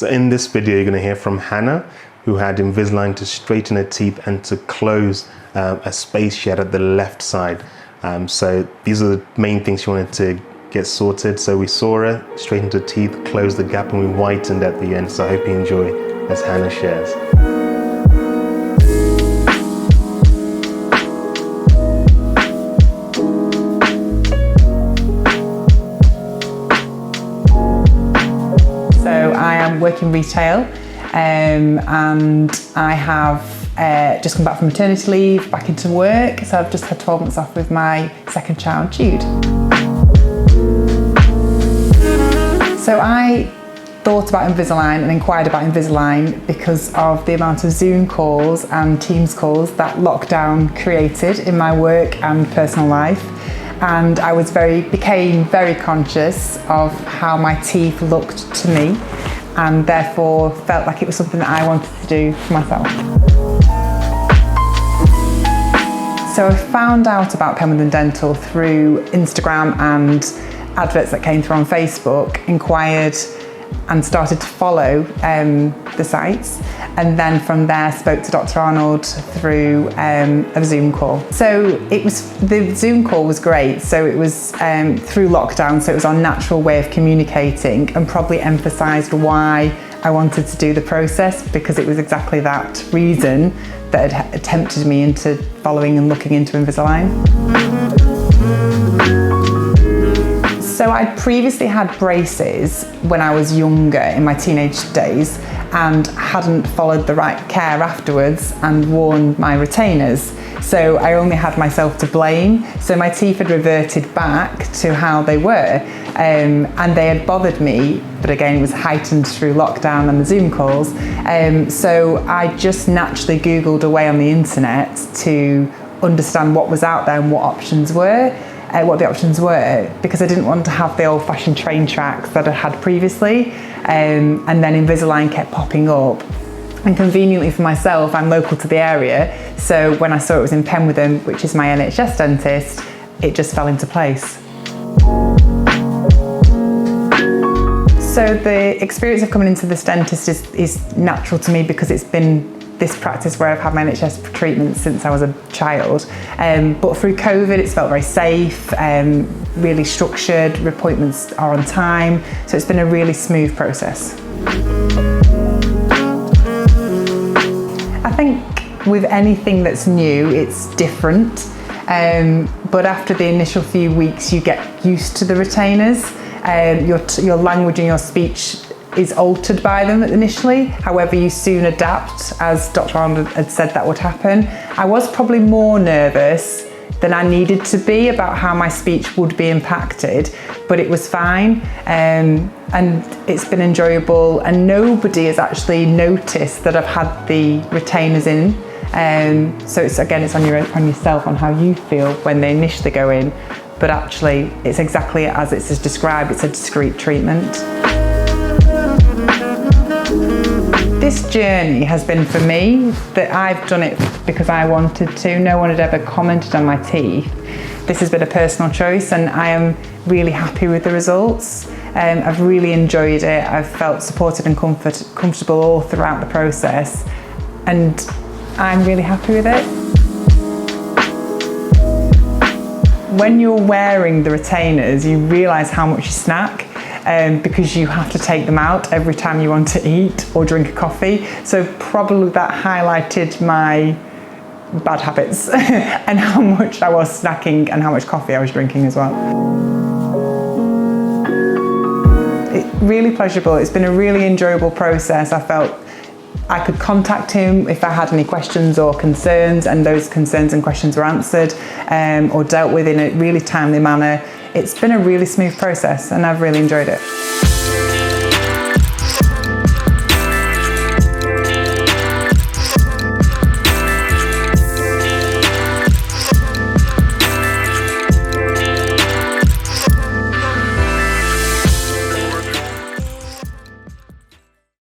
So in this video, you're going to hear from Hannah, who had Invisalign to straighten her teeth and to close a space she had at the left side. So these are the main things she wanted to get sorted. So we saw her, straightened her teeth, closed the gap, and we whitened at the end. So I hope you enjoy as Hannah shares. So I am working retail and I have just come back from maternity leave, back into work. So I've just had 12 months off with my second child, Jude. So I thought about Invisalign and inquired about Invisalign because of the amount of Zoom calls and Teams calls that lockdown created in my work and personal life. And I became very conscious of how my teeth looked to me, and therefore felt like it was something that I wanted to do for myself. So I found out about Penwithern Dental through Instagram and adverts that came through on Facebook, inquired and started to follow the sites, and then from there spoke to Dr. Arnold through a Zoom call. So the Zoom call was great. So it was through lockdown, so it was our natural way of communicating, and probably emphasised why I wanted to do the process, because it was exactly that reason that had tempted me into following and looking into Invisalign. So I'd previously had braces when I was younger, in my teenage days, and hadn't followed the right care afterwards and worn my retainers. So I only had myself to blame. So my teeth had reverted back to how they were, and they had bothered me, but again it was heightened through lockdown and the Zoom calls. So I just naturally Googled away on the internet to understand what was out there and what the options were, because I didn't want to have the old-fashioned train tracks that I had previously, and then Invisalign kept popping up. And conveniently for myself, I'm local to the area, so when I saw it was in Penwithern, which is my NHS dentist, it just fell into place. So the experience of coming into this dentist is natural to me, because it's been this practice where I've had my NHS treatment since I was a child. But through COVID, it's felt very safe, really structured, appointments are on time, so it's been a really smooth process. I think with anything that's new, it's different, but after the initial few weeks, you get used to the retainers. Your language and your speech is altered by them initially. However, you soon adapt, as Dr. Arnold had said that would happen. I was probably more nervous than I needed to be about how my speech would be impacted, but it was fine, and it's been enjoyable, and nobody has actually noticed that I've had the retainers in. So it's on yourself on how you feel when they initially go in, but actually it's exactly as it's described. It's a discreet treatment. This journey has been for me that I've done it because I wanted to. No one had ever commented on my teeth. This has been a personal choice, and I am really happy with the results. I've really enjoyed it. I've felt supported and comfortable all throughout the process, and I'm really happy with it. When you're wearing the retainers, you realise how much you snack. Because you have to take them out every time you want to eat or drink a coffee. So probably that highlighted my bad habits and how much I was snacking and how much coffee I was drinking as well. It's really pleasurable. It's been a really enjoyable process. I felt I could contact him if I had any questions or concerns, and those concerns and questions were answered or dealt with in a really timely manner. It's been a really smooth process, and I've really enjoyed it.